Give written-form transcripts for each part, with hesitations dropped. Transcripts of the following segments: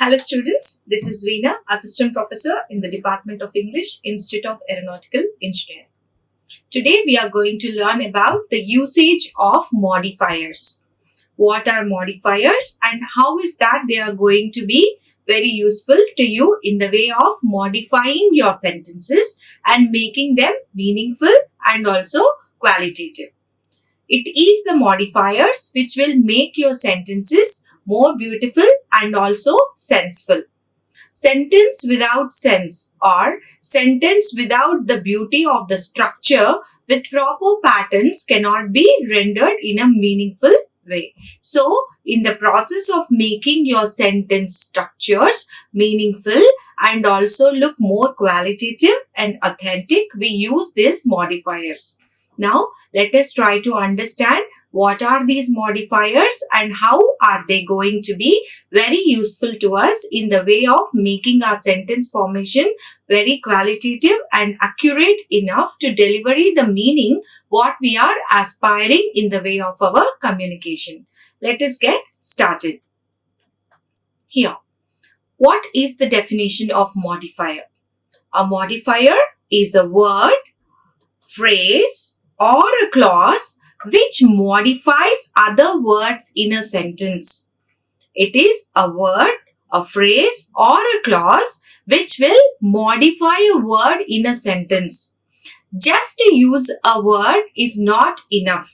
Hello students, this is Veena, Assistant Professor in the Department of English, Institute of Aeronautical Engineering. Today we are going to learn about the usage of modifiers. What are modifiers and how is that they are going to be very useful to you in the way of modifying your sentences and making them meaningful and also qualitative. It is the modifiers which will make your sentences more beautiful and also senseful. Sentence without sense or sentence without the beauty of the structure with proper patterns cannot be rendered in a meaningful way. So, in the process of making your sentence structures meaningful and also look more qualitative and authentic, we use these modifiers. Now, let us try to understand what are these modifiers and how are they going to be very useful to us in the way of making our sentence formation very qualitative and accurate enough to deliver the meaning what we are aspiring in the way of our communication. Let us get started. Here, what is the definition of modifier? A modifier is a word, phrase, or a clause which modifies other words in a sentence. It is a word, a phrase, or a clause which will modify a word in a sentence. Just to use a word is not enough.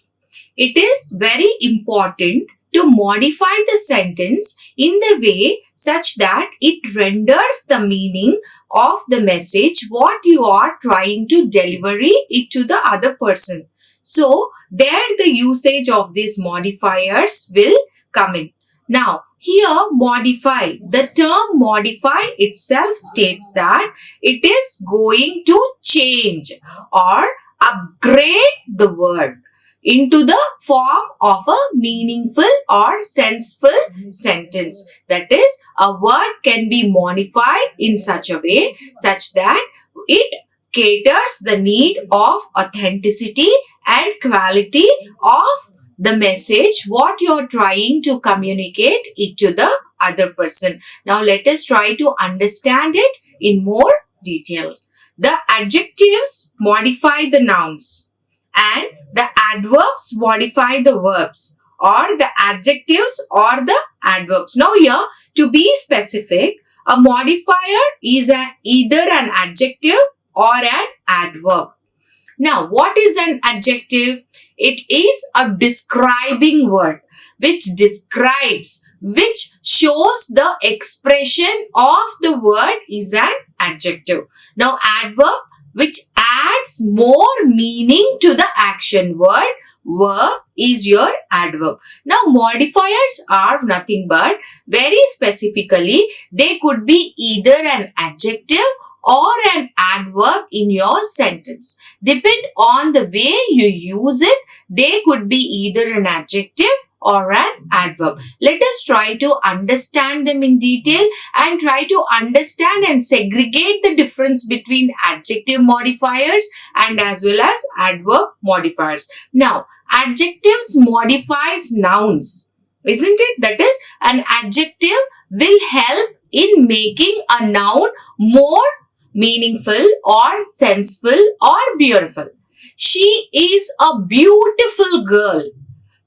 It is very important to modify the sentence in the way such that it renders the meaning of the message what you are trying to deliver it to the other person. So, there the usage of these modifiers will come in. Now, here modify, the term modify itself states that it is going to change or upgrade the word into the form of a meaningful or senseful sentence. That is, a word can be modified in such a way such that it caters the need of authenticity and quality of the message what you are trying to communicate it to the other person. Now let us try to understand it in more detail. The adjectives modify the nouns and the adverbs modify the verbs, or the adjectives or the adverbs. Now here, to be specific, a modifier is either an adjective or an adverb. Now, what is an adjective? It is a describing word which describes, which shows the expression of the word is an adjective. Now, adverb which adds more meaning to the action word. Verb is your adverb. Now, modifiers are nothing but very specifically, they could be either an adjective or an adverb in your sentence. Depend on the way you use it, they could be either an adjective or an adverb. Let us try to understand them in detail and try to understand and segregate the difference between adjective modifiers and as well as adverb modifiers. Now, adjectives modifies nouns, isn't it? That is, an adjective will help in making a noun more meaningful or senseful or beautiful. She is a beautiful girl.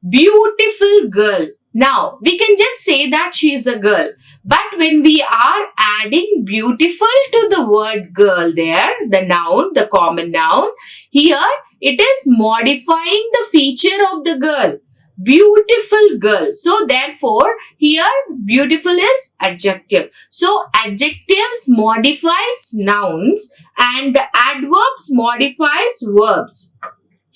Beautiful girl. Now, we can just say that she is a girl. But when we are adding beautiful to the word girl there, the noun, the common noun, here it is modifying the feature of the girl. Beautiful girl. So, therefore, here beautiful is adjective. So, adjectives modifies nouns and the adverbs modifies verbs.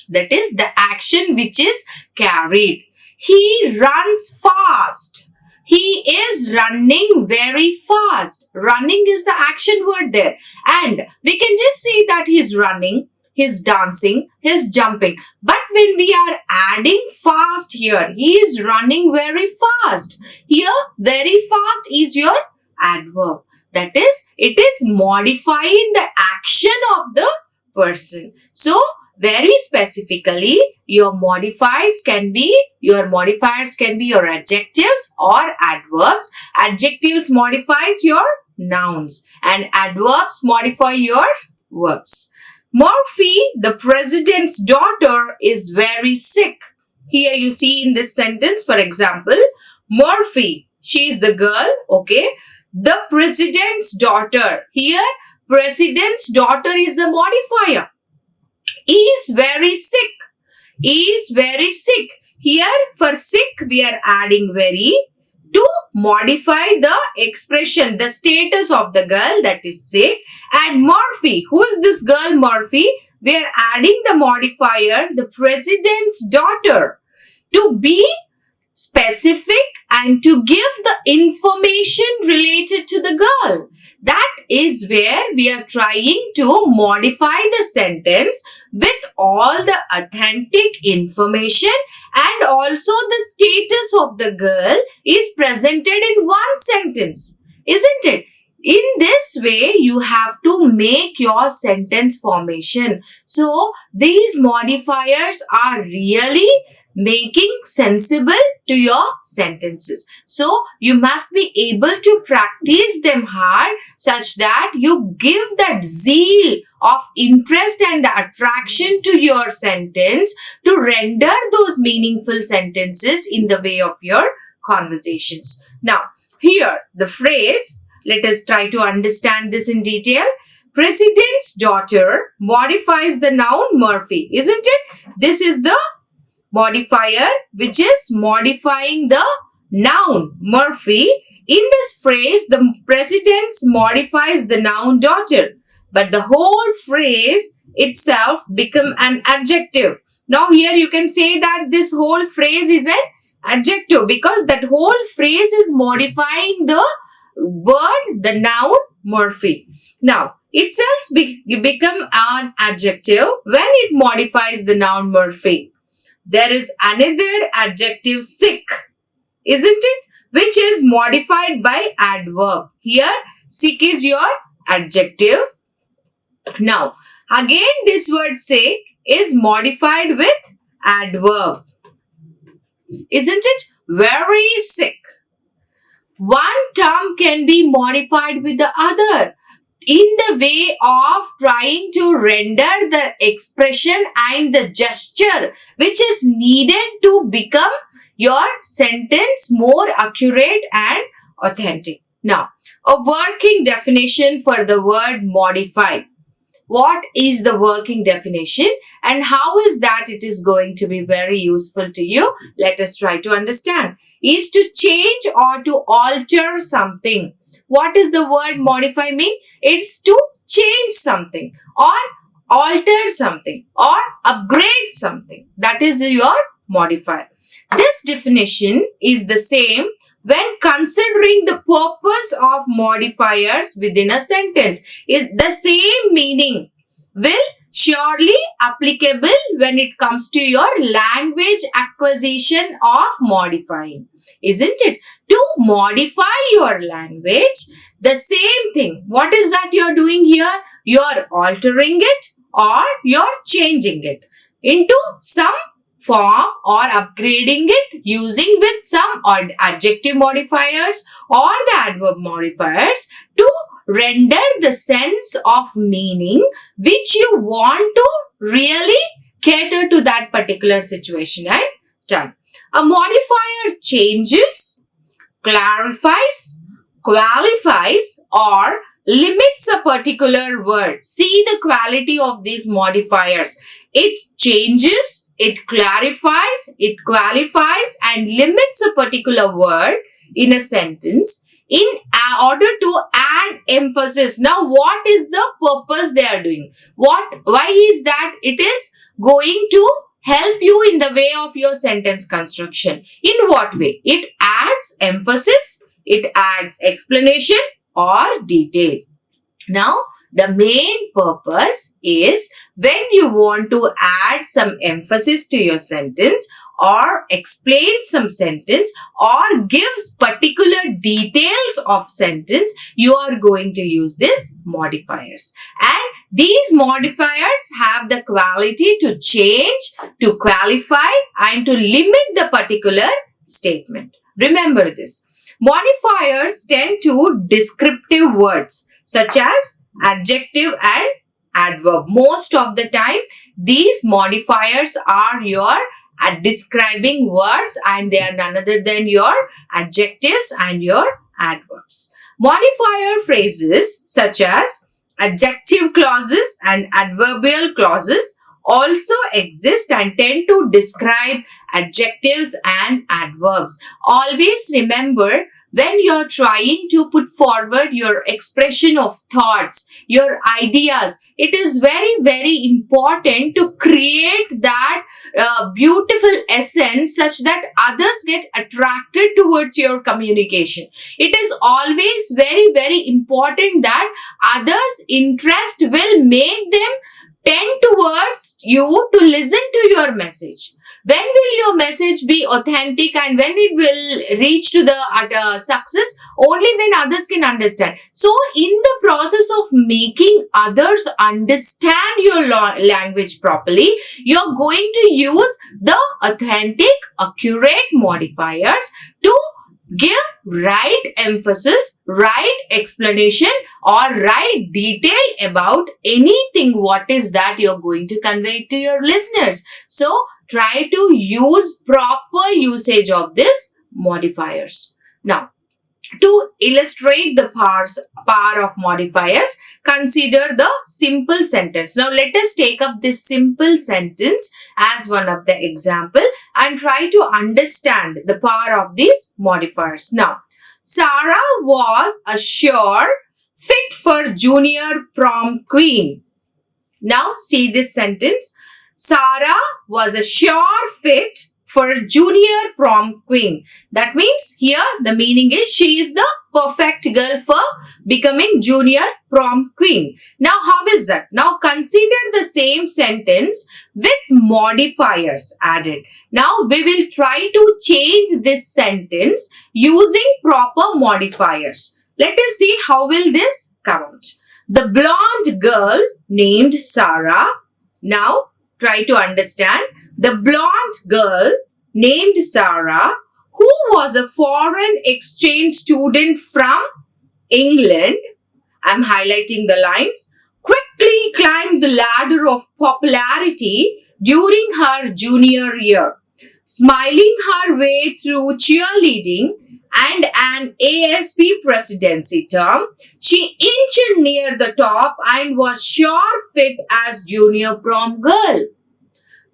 That is the action which is carried. He runs fast. He is running very fast. Running is the action word there. And we can just say that he is running, he is dancing, he is jumping. But when we are adding fast here, he is running very fast. Here, very fast is your adverb. That is, it is modifying the action of the person. So, very specifically, your modifiers can be your adjectives or adverbs. Adjectives modifies your nouns and adverbs modify your verbs. Murphy, the president's daughter, is very sick. Here you see in this sentence, for example, Murphy, she is the girl, okay. The president's daughter. Here, president's daughter is the modifier. Is very sick. Is very sick. Here, for sick, we are adding very to modify the expression, the status of the girl that is sick. And Murphy, who is this girl Murphy? We are adding the modifier, the president's daughter, to be specific and to give the information related to the girl. That is where we are trying to modify the sentence with all the authentic information, and also the status of the girl is presented in one sentence, isn't it? In this way, you have to make your sentence formation. So, these modifiers are really making sensible to your sentences. So, you must be able to practice them hard such that you give that zeal of interest and the attraction to your sentence to render those meaningful sentences in the way of your conversations. Now, here the phrase, let us try to understand this in detail. President's daughter modifies the noun Murphy, isn't it? This is the modifier which is modifying the noun Murphy. In this phrase, the president modifies the noun daughter, but the whole phrase itself become an adjective. Now here you can say that this whole phrase is an adjective because that whole phrase is modifying the word, the noun Murphy. Now itself become an adjective when it modifies the noun Murphy. There is another adjective sick, isn't it? Which is modified by adverb. Here, sick is your adjective. Now, again this word sick is modified with adverb. Isn't it? Very sick. One term can be modified with the other in the way of trying to render the expression and the gesture which is needed to become your sentence more accurate and authentic. Now, a working definition for the word modify. What is the working definition and how is that it is going to be very useful to you? Let us try to understand. Is to change or to alter something. What does the word modify mean? It's to change something or alter something or upgrade something. That is your modifier. This definition is the same when considering the purpose of modifiers within a sentence. Is the same meaning will surely applicable when it comes to your language acquisition of modifying, isn't it? To modify your language, the same thing. What is that you're doing here? You're altering it or you're changing it into some form or upgrading it using with some adjective modifiers or the adverb modifiers to render the sense of meaning which you want to really cater to that particular situation and time. A modifier changes, clarifies, qualifies or limits a particular word. See the quality of these modifiers. It changes, it clarifies, it qualifies and limits a particular word in a sentence in order to add emphasis. Now, what is the purpose they are doing? Why is that? It is going to help you in the way of your sentence construction. In what way? It adds emphasis, it adds explanation or detail. Now, the main purpose is when you want to add some emphasis to your sentence or explain some sentence or gives particular details of sentence, you are going to use these modifiers. And These modifiers have the quality to change, to qualify, and to limit the particular statement. Remember this. Modifiers tend to descriptive words such as adjective and adverb. Most of the time, these modifiers are your describing words, and they are none other than your adjectives and your adverbs. Modifier phrases such as adjective clauses and adverbial clauses also exist and tend to describe adjectives and adverbs. Always remember, when you're trying to put forward your expression of thoughts, your ideas, it is very, very important to create that beautiful essence such that others get attracted towards your communication. It is always very, very important that others' interest will make them tend towards you to listen to your message. When will your message be authentic and when it will reach to the success? Only when others can understand. So, in the process of making others understand your language properly, you're going to use the authentic, accurate modifiers to give right emphasis, right explanation, or right detail about anything what is that you're going to convey to your listeners. So, try to use proper usage of these modifiers. Now, to illustrate the power of modifiers, consider the simple sentence. Now, let us take up this simple sentence as one of the example and try to understand the power of these modifiers. Now, Sarah was a sure fit for junior prom queen. Now, see this sentence. Sarah was a sure fit for junior prom queen. That means here the meaning is she is the perfect girl for becoming junior prom queen. Now, how is that? Now, consider the same sentence with modifiers added. Now, we will try to change this sentence using proper modifiers. Let us see how will this come out. The blonde girl named Sarah. Now, try to understand. The blonde girl named Sarah, who was a foreign exchange student from England, I'm highlighting the lines, quickly climbed the ladder of popularity during her junior year, smiling her way through cheerleading and an ASP presidency term. She inched near the top and was sure fit as junior prom girl.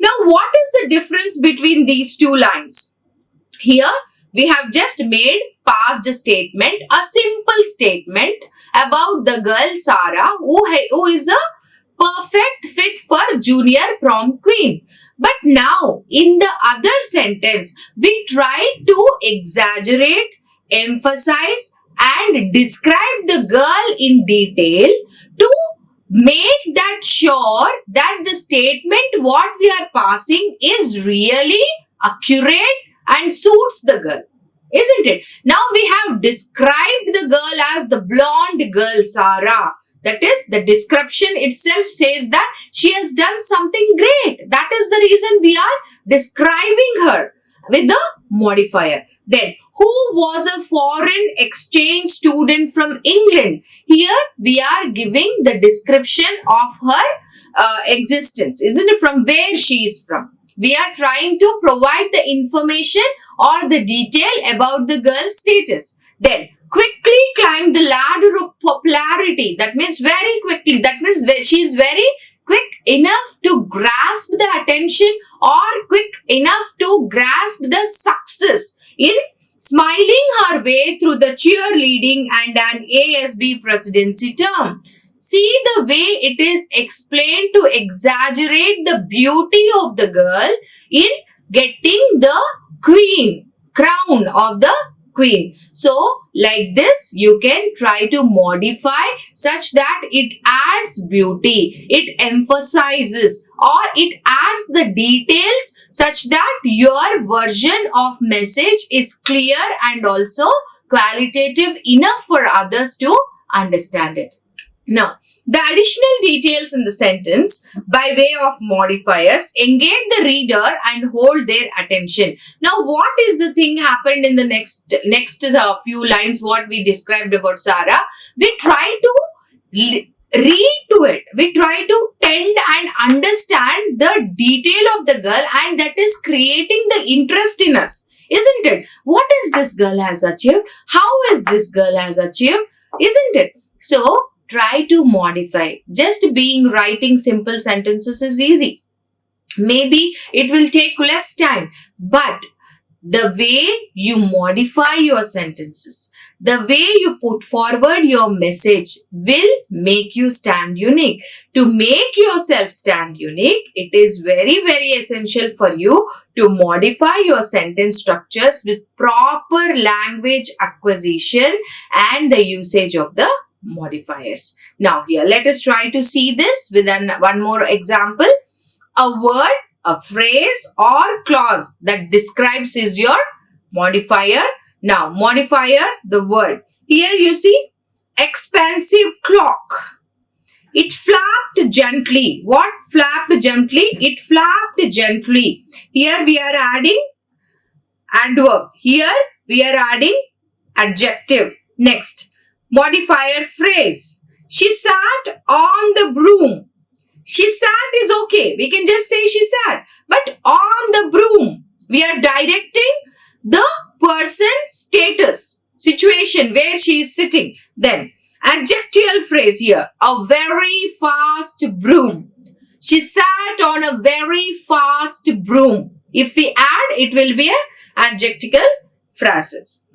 Now, what is the difference between these two lines? Here, we have just made past statement, a simple statement about the girl Sarah who is a perfect fit for junior prom queen. But now, in the other sentence, we try to exaggerate, emphasize and describe the girl in detail to make that sure that the statement what we are passing is really accurate and suits the girl. Isn't it? Now we have described the girl as the blonde girl Sarah. That is, the description itself says that she has done something great. That is the reason we are describing her with the modifier. Then, who was a foreign exchange student from England? Here, we are giving the description of her existence. Isn't it? From where she is from. We are trying to provide the information or the detail about the girl's status. Then, quickly climb the ladder of popularity. That means very quickly. That means she is very quick enough to grasp the attention or quick enough to grasp the success in smiling her way through the cheerleading and an ASB presidency term. See the way it is explained to exaggerate the beauty of the girl in getting the crown of the queen. So, like this, you can try to modify such that it adds beauty, it emphasizes or it adds the details such that your version of message is clear and also qualitative enough for others to understand it. Now, the additional details in the sentence by way of modifiers engage the reader and hold their attention. Now, what is the thing happened in the next few lines what we described about Sarah? We try to read to it. We try to tend and understand the detail of the girl, and that is creating the interest in us. Isn't it? What is this girl has achieved? How is this girl has achieved? Isn't it? So, try to modify. Just writing simple sentences is easy. Maybe it will take less time, but the way you modify your sentences, the way you put forward your message will make you stand unique. To make yourself stand unique, it is very, very essential for you to modify your sentence structures with proper language acquisition and the usage of the modifiers. Now here, let us try to see this with one more example. A word, a phrase or clause that describes is your modifier. Now, modifier, the word. Here you see, expensive clock. It flapped gently. What flapped gently? It flapped gently. Here we are adding adverb. Here we are adding adjective. Next, modifier phrase. She sat on the broom. She sat is okay. We can just say she sat. But on the broom, we are directing the person's status, situation where she is sitting. Then, adjectival phrase here. A very fast broom. She sat on a very fast broom. If we add, it will be an adjectival phrases.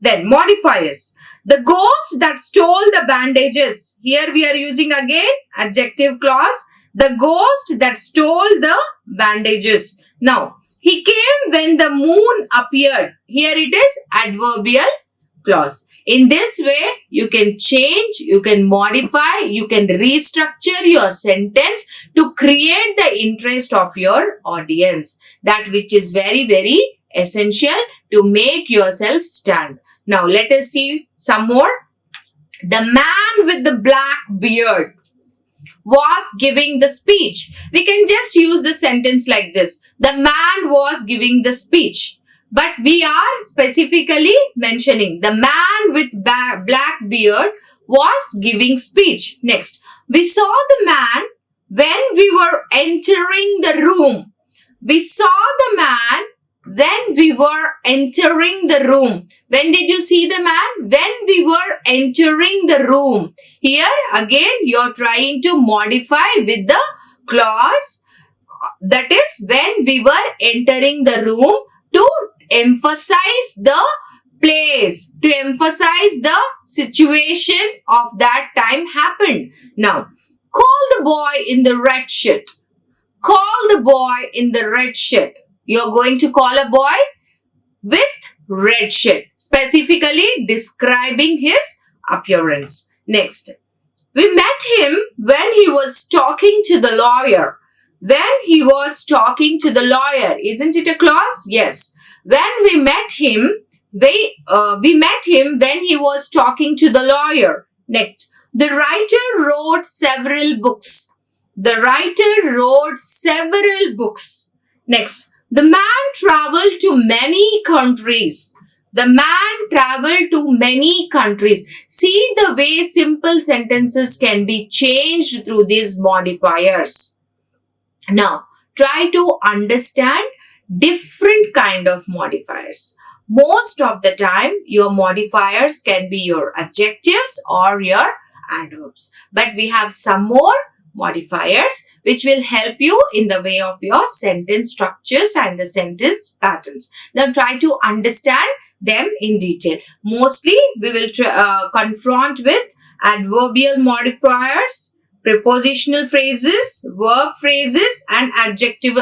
Then, modifiers. The ghost that stole the bandages. Here we are using again adjective clause. The ghost that stole the bandages. Now, he came when the moon appeared. Here it is adverbial clause. In this way, you can change, you can modify, you can restructure your sentence to create the interest of your audience. That which is very, very essential to make yourself stand. Now, let us see some more. The man with the black beard was giving the speech. We can just use the sentence like this. The man was giving the speech. But we are specifically mentioning the man with black beard was giving speech. Next, we saw the man when we were entering the room. We saw the man when we were entering the room. When did you see the man? When we were entering the room. Here again you are trying to modify with the clause, that is when we were entering the room, to emphasize the place, to emphasize the situation of that time happened. Now, call the boy in the red shirt. Call the boy in the red shirt. You are going to call a boy with red shirt, specifically describing his appearance. Next, we met him when he was talking to the lawyer. When he was talking to the lawyer, isn't it a clause? Yes. When we met him, we met him when he was talking to the lawyer. Next, the writer wrote several books. The writer wrote several books. Next, the man traveled to many countries. The man traveled to many countries. See the way simple sentences can be changed through these modifiers. Now, try to understand different kind of modifiers. Most of the time, your modifiers can be your adjectives or your adverbs. But we have some more modifiers which will help you in the way of your sentence structures and the sentence patterns. Now try to understand them in detail. Mostly we will confront with adverbial modifiers, prepositional phrases, verb phrases and adjective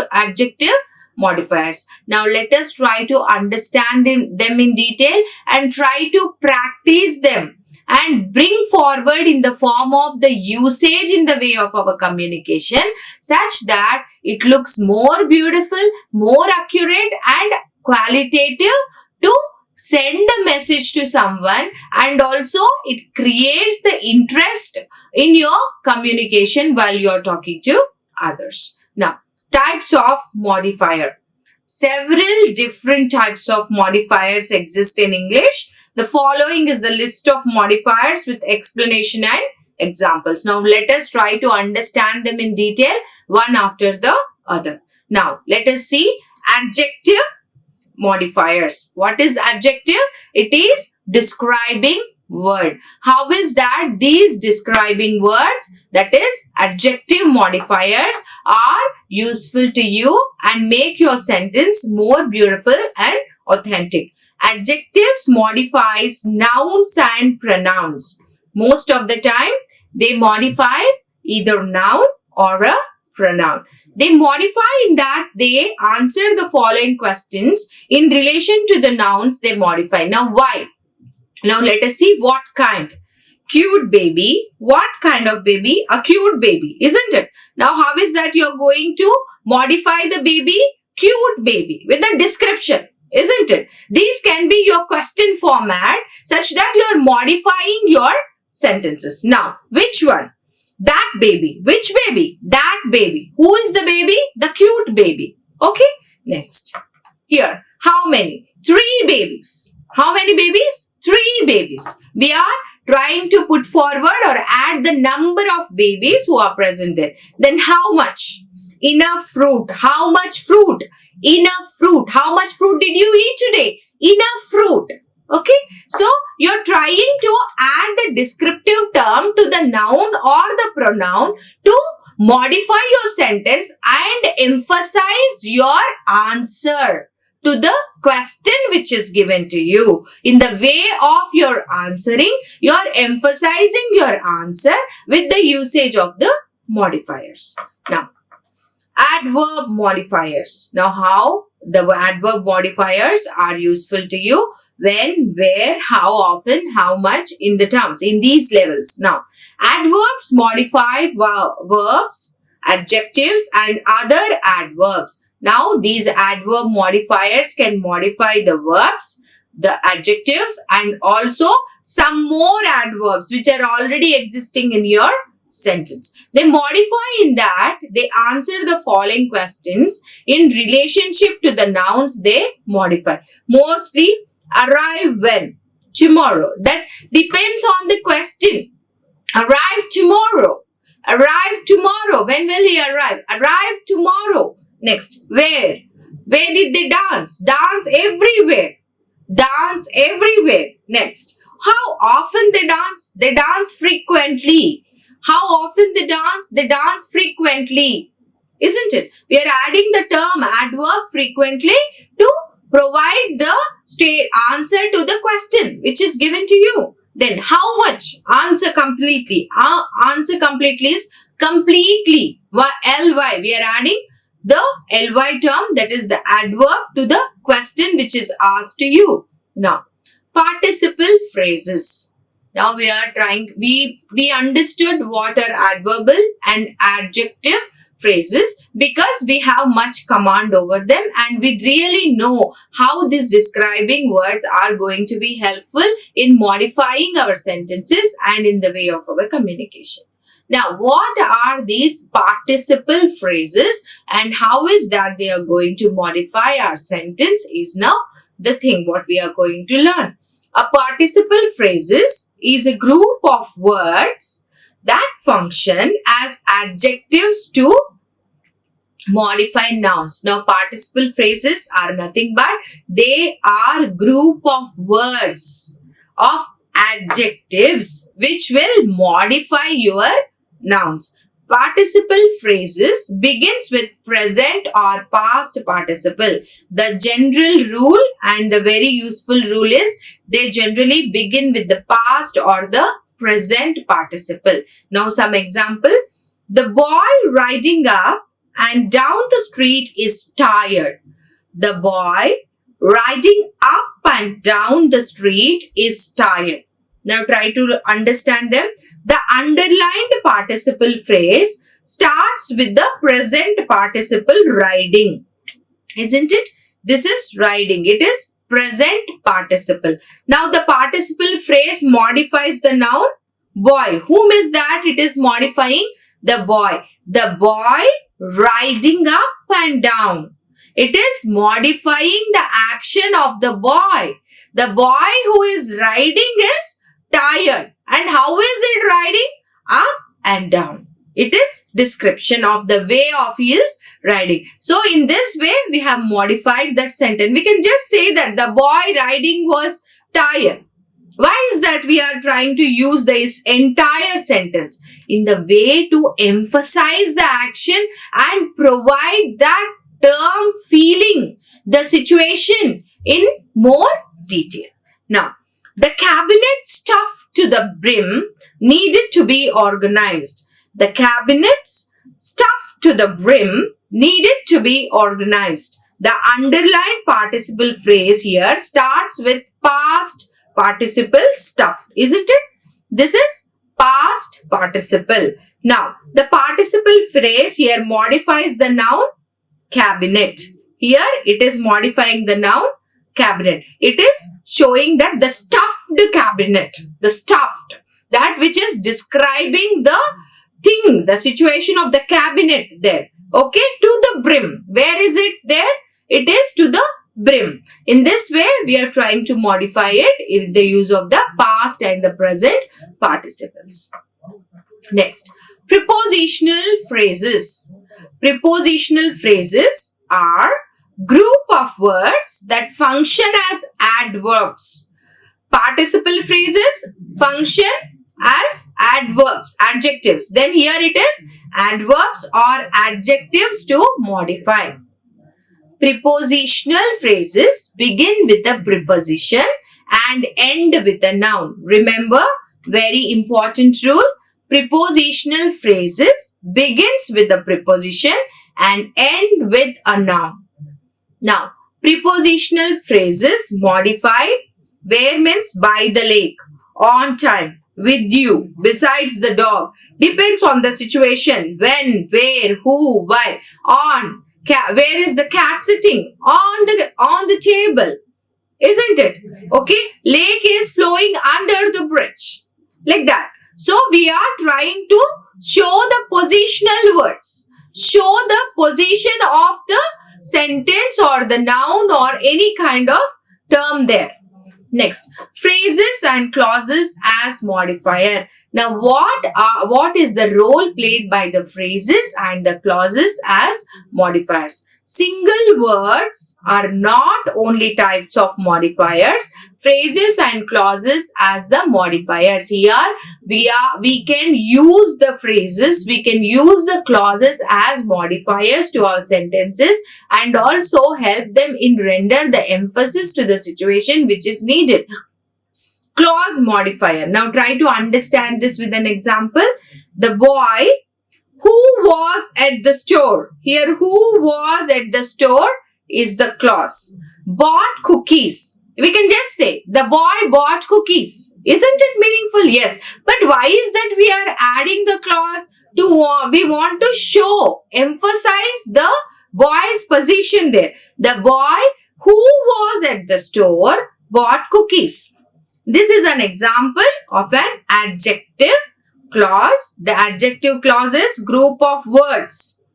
modifiers. Now let us try to understand them in detail and try to practice them and bring forward in the form of the usage in the way of our communication, such that it looks more beautiful, more accurate and qualitative to send a message to someone, and also it creates the interest in your communication while you are talking to others. Now, types of modifier. Several different types of modifiers exist in English. The following is the list of modifiers with explanation and examples. Now, let us try to understand them in detail, one after the other. Now, let us see adjective modifiers. What is adjective? It is describing word. How is that? These describing words, that is adjective modifiers, are useful to you and make your sentence more beautiful and authentic. Adjectives modifies nouns and pronouns. Most of the time, they modify either noun or a pronoun. They modify in that they answer the following questions in relation to the nouns they modify. Now, why? Now, let us see what kind. Cute baby. What kind of baby? A cute baby, isn't it? Now, how is that you're going to modify the baby? Cute baby with a description, isn't it? These can be your question format such that you're modifying your sentences. Now, which one? That baby. Which baby? That baby. Who is the baby? The cute baby. Okay. Next. Here. How many? 3 babies. How many babies? 3 babies. We are trying to put forward or add the number of babies who are present there. Then how much? Enough fruit. How much fruit? Enough fruit. How much fruit did you eat today? Enough fruit. Okay. So, you're trying to add the descriptive term to the noun or the pronoun to modify your sentence and emphasize your answer to the question which is given to you. In the way of your answering, you are emphasizing your answer with the usage of the modifiers. Now, adverb modifiers. Now, how the adverb modifiers are useful to you? When, where, how often, how much in the terms, in these levels. Now, adverbs modify verbs, adjectives and other adverbs. Now, these adverb modifiers can modify the verbs, the adjectives and also some more adverbs which are already existing in your sentence. They modify in that they answer the following questions in relationship to the nouns they modify. Mostly, arrive when? Tomorrow. That depends on the question. Arrive tomorrow. Arrive tomorrow. When will he arrive? Arrive tomorrow. Next, where? Where did they dance? Dance everywhere. Dance everywhere. Next, how often they dance? They dance frequently. How often they dance? They dance frequently. Isn't it? We are adding the term adverb frequently to provide the answer to the question which is given to you. Then how much? Answer completely. Answer completely is completely. Ly. We are adding the ly term, that is the adverb, to the question which is asked to you. Now, participle phrases. Now we are trying, we understood what are adverbial and adjective phrases because we have much command over them and we really know how these describing words are going to be helpful in modifying our sentences and in the way of our communication. Now, what are these participle phrases and how is that they are going to modify our sentence is now the thing what we are going to learn. A participle phrases is a group of words that function as adjectives to modify nouns. Now, participle phrases are nothing but they are group of words of adjectives which will modify your nouns. Participle phrases begins with present or past participle. The general rule and the very useful rule is they generally begin with the past or the present participle. Now some example. The boy riding up and down the street is tired. The boy riding up and down the street is tired. Now try to understand them. The underlined participle phrase starts with the present participle riding. Isn't it? This is riding. It is present participle. Now the participle phrase modifies the noun boy. Whom is that? It is modifying the boy. The boy riding up and down. It is modifying the action of the boy. The boy who is riding is tired. And how is it riding? Up and down. It is description of the way of his riding. So in this way, we have modified that sentence. We can just say that the boy riding was tired. Why is that we are trying to use this entire sentence? In the way to emphasize the action and provide that term feeling, the situation in more detail. Now, the cabinet stuffed to the brim needed to be organized. The cabinets stuffed to the brim needed to be organized. The underlined participle phrase here starts with past participle stuffed, isn't it? This is past participle. Now, the participle phrase here modifies the noun cabinet. Here, it is modifying the noun cabinet. It is showing that the stuffed cabinet, the stuffed, that which is describing the thing, the situation of the cabinet there. Okay, to the brim. Where is it there? It is to the brim. In this way, we are trying to modify it with the use of the past and the present participles. Next, prepositional phrases. Prepositional phrases are group of words that function as adverbs. Participle phrases function as adverbs, adjectives. Then here it is adverbs or adjectives to modify. Prepositional phrases begin with a preposition and end with a noun. Remember, very important rule. Prepositional phrases begins with a preposition and end with a noun. Now, prepositional phrases modify where means by the lake, on time, with you, besides the dog, depends on the situation, when, where, who, why, on, where is the cat sitting, on the table, isn't it? Okay, lake is flowing under the bridge, like that. So, we are trying to show the positional words, show the position of the sentence or the noun or any kind of term there. Next, phrases and clauses as modifier. Now, what is the role played by the phrases and the clauses as modifiers? Single words are not only types of modifiers. Phrases and clauses as the modifiers. Here, we can use the phrases, we can use the clauses as modifiers to our sentences and also help them in render the emphasis to the situation which is needed. Clause modifier. Now, try to understand this with an example. The boy who was at the store. Here, who was at the store is the clause. Bought cookies. We can just say, the boy bought cookies. Isn't it meaningful? Yes. But why is that we are adding the clause? We want to show, emphasize the boy's position there. The boy who was at the store bought cookies. This is an example of an adjective clause. The adjective clause is group of words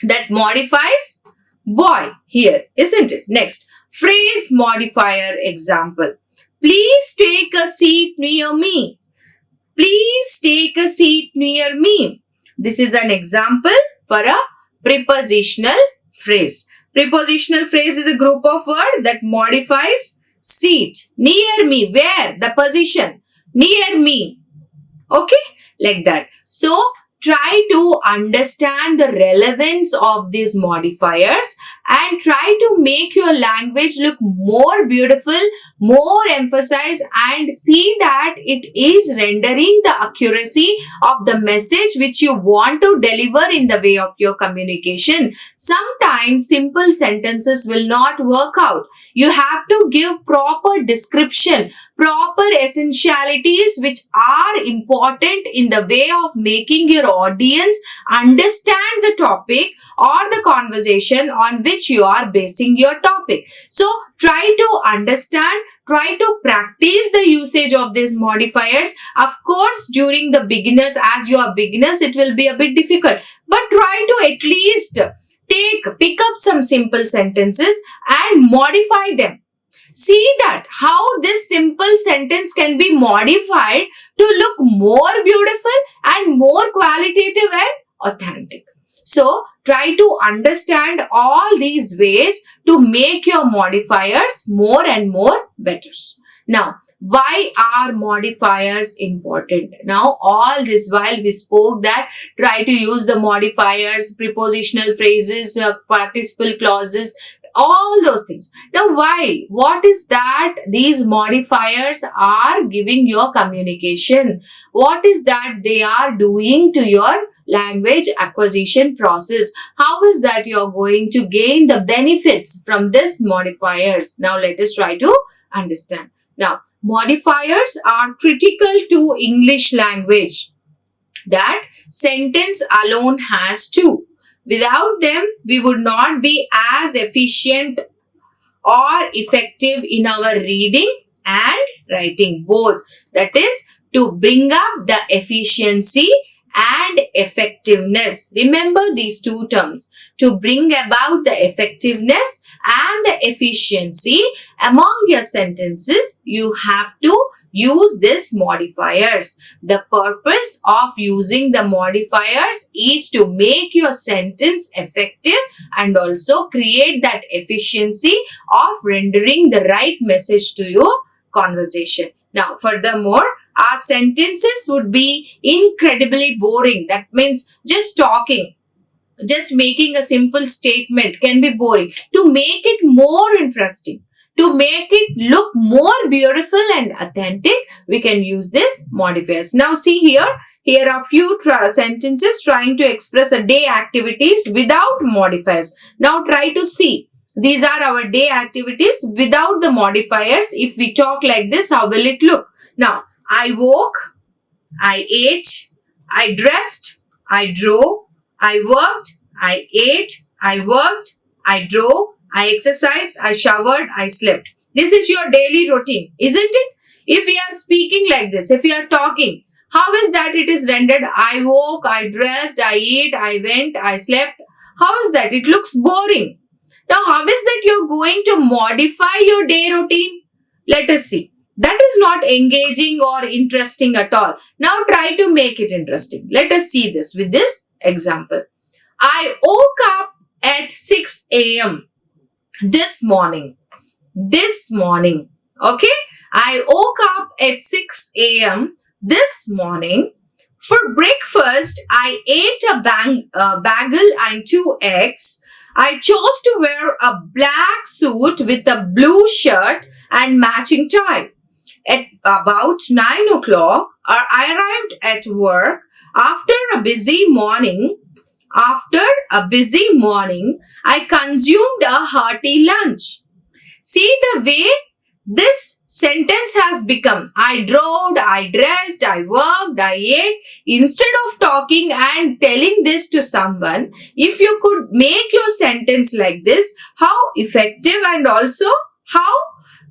that modifies boy here, isn't it? Next, phrase modifier example. Please take a seat near me. Please take a seat near me. This is an example for a prepositional phrase. Prepositional phrase is a group of words that modifies seat. Near me. Where? The position. Near me. Okay? Like that. So, try to understand the relevance of these modifiers and try to make your language look more beautiful, more emphasized, and see that it is rendering the accuracy of the message which you want to deliver in the way of your communication. Sometimes simple sentences will not work out. You have to give proper description, proper essentialities which are important in the way of making your audience understand the topic or the conversation on which you are basing your topic. So try to understand, try to practice the usage of these modifiers. Of course, during the beginners, as you are beginners, it will be a bit difficult, but try to at least pick up some simple sentences and modify them. See that how this simple sentence can be modified to look more beautiful and more qualitative and authentic. So try to understand all these ways to make your modifiers more and more better. Now, why are modifiers important? Now, all this while we spoke that try to use the modifiers, prepositional phrases, participle clauses, all those things. Now, why? What is that these modifiers are giving your communication? What is that they are doing to your language acquisition process? How is that you are going to gain the benefits from this modifiers? Now, let us try to understand. Now, modifiers are critical to English language. That sentence alone has to. Without them, we would not be as efficient or effective in our reading and writing both. That is to bring up the efficiency and effectiveness. Remember these two terms. To bring about the effectiveness and the efficiency among your sentences, you have to use these modifiers. The purpose of using the modifiers is to make your sentence effective and also create that efficiency of rendering the right message to your conversation. Now, furthermore, our sentences would be incredibly boring. That means just talking, just making a simple statement can be boring. To make it more interesting, to make it look more beautiful and authentic, we can use this modifiers. Now see here are few sentences trying to express a day activities without modifiers. Now try to see. These are our day activities without the modifiers. If we talk like this, how will it look? Now, I woke, I ate, I dressed, I drove, I worked, I ate, I worked, I drove, I exercised, I showered, I slept. This is your daily routine, isn't it? If we are speaking like this, if we are talking, how is that it is rendered? I woke, I dressed, I ate, I went, I slept. How is that? It looks boring. Now, how is that you're going to modify your day routine? Let us see. That is not engaging or interesting at all. Now, try to make it interesting. Let us see this with this example. I woke up at 6 a.m. this morning. Okay? I woke up at 6 a.m. this morning. For breakfast, I ate a bagel and 2 eggs. I chose to wear a black suit with a blue shirt and matching tie. At about 9 o'clock, I arrived at work. After a busy morning, I consumed a hearty lunch. See the way this sentence has become. I drove, I dressed, I worked, I ate. Instead of talking and telling this to someone, if you could make your sentence like this, how effective and also how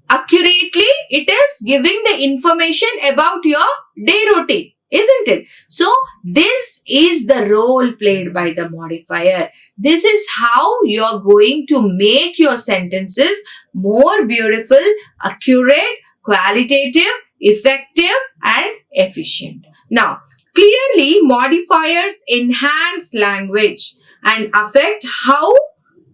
accurately it is giving the information about your day routine, isn't it? So, this is the role played by the modifier. This is how you are going to make your sentences more beautiful, accurate, qualitative, effective and efficient. Now, clearly modifiers enhance language and affect how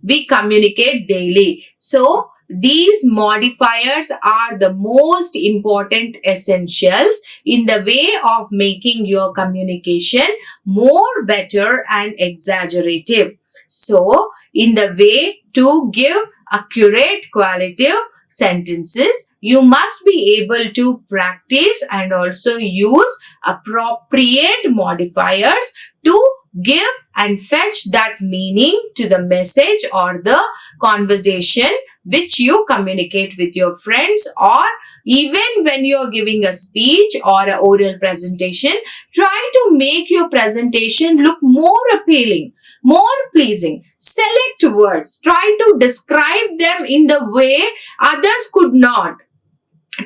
we communicate daily. So, these modifiers are the most important essentials in the way of making your communication more better and exaggerative. So, in the way to give accurate, qualitative sentences, you must be able to practice and also use appropriate modifiers to give and fetch that meaning to the message or the conversation which you communicate with your friends, or even when you're giving a speech or an oral presentation, try to make your presentation look more appealing, more pleasing. Select words. Try to describe them in the way others could not.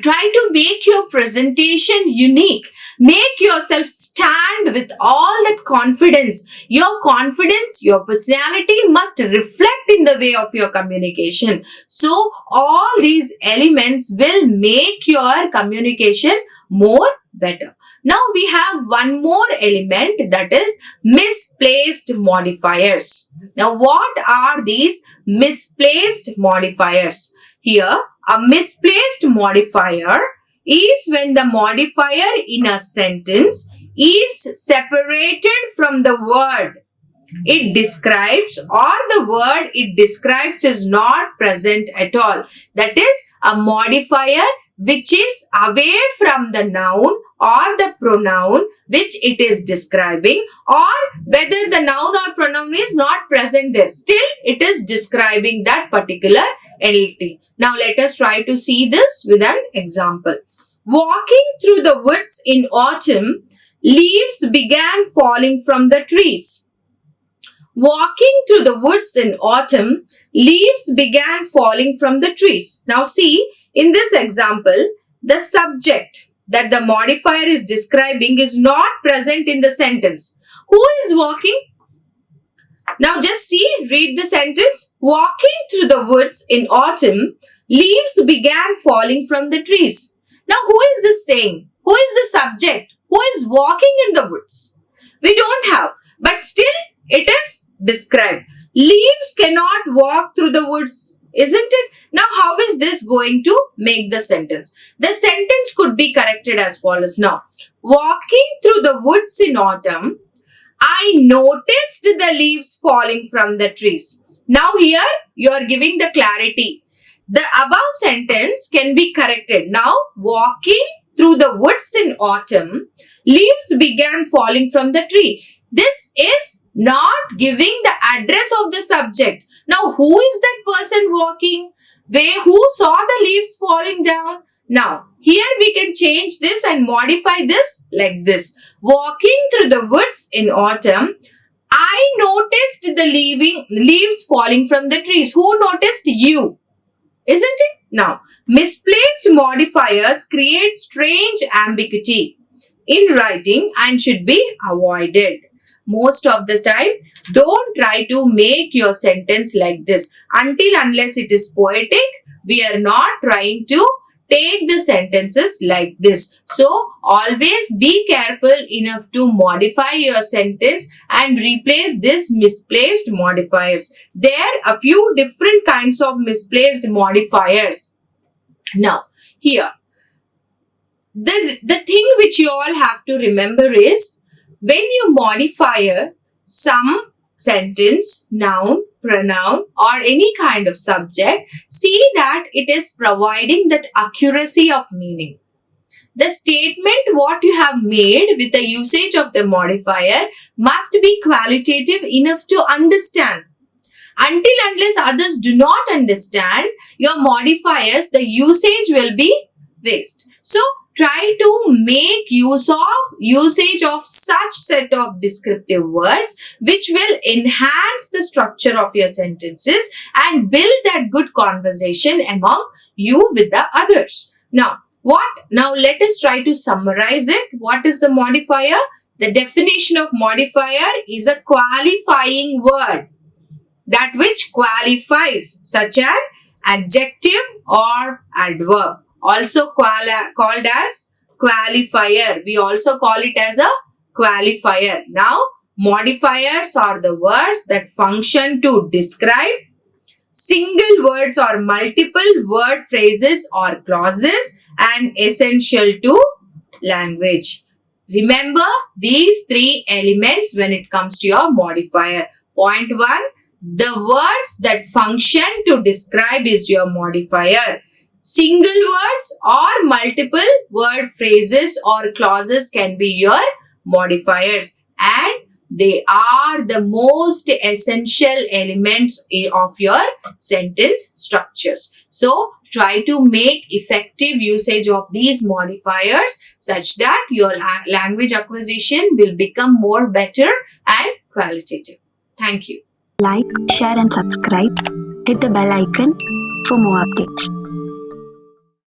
Try to make your presentation unique. Make yourself stand with all that confidence. Your confidence, your personality must reflect in the way of your communication. So, all these elements will make your communication more better. Now, we have one more element, that is misplaced modifiers. Now, what are these misplaced modifiers? Here, a misplaced modifier is when the modifier in a sentence is separated from the word it describes, or the word it describes is not present at all. That is a modifier which is away from the noun or the pronoun which it is describing, or whether the noun or pronoun is not present there. Still, it is describing that particular entity. Now, let us try to see this with an example. Walking through the woods in autumn, leaves began falling from the trees. Walking through the woods in autumn, leaves began falling from the trees. Now see, in this example, the subject that the modifier is describing is not present in the sentence. Who is walking? Now just see, read the sentence. Walking through the woods in autumn, leaves began falling from the trees. Now who is this saying? Who is the subject? Who is walking in the woods? We don't have, but still it is described. Leaves cannot walk through the woods, isn't it? Now, how is this going to make the sentence? The sentence could be corrected as follows. Now, walking through the woods in autumn, I noticed the leaves falling from the trees. Now, here you are giving the clarity. The above sentence can be corrected. Now, walking through the woods in autumn, leaves began falling from the tree. This is not giving the address of the subject. Now, who is that person walking? Who saw the leaves falling down? Now, here we can change this and modify this like this. Walking through the woods in autumn, I noticed the leaves falling from the trees. Who noticed? You. Isn't it? Now, misplaced modifiers create strange ambiguity in writing and should be avoided. Most of the time, don't try to make your sentence like this. Unless it is poetic, we are not trying to take the sentences like this. So, always be careful enough to modify your sentence and replace this misplaced modifiers. There are a few different kinds of misplaced modifiers. Now, here, the thing which you all have to remember is, when you modify some sentence, noun, pronoun or any kind of subject, see that it is providing that accuracy of meaning. The statement what you have made with the usage of the modifier must be qualitative enough to understand. Unless others do not understand your modifiers, the usage will be waste. So, try to make usage of such set of descriptive words which will enhance the structure of your sentences and build that good conversation among you with the others. Now, Now, let us try to summarize it. What is the modifier? The definition of modifier is a qualifying word, that which qualifies, such as adjective or adverb. Also called as qualifier. We also call it as a qualifier. Now, modifiers are the words that function to describe single words or multiple word phrases or clauses and essential to language. Remember these three elements when it comes to your modifier. Point 1, the words that function to describe is your modifier. Single words or multiple word phrases or clauses can be your modifiers. And They are the most essential elements of your sentence structures. So, try to make effective usage of these modifiers such that your language acquisition will become more better and qualitative. Thank you. Like, share and subscribe. Hit the bell icon for more updates.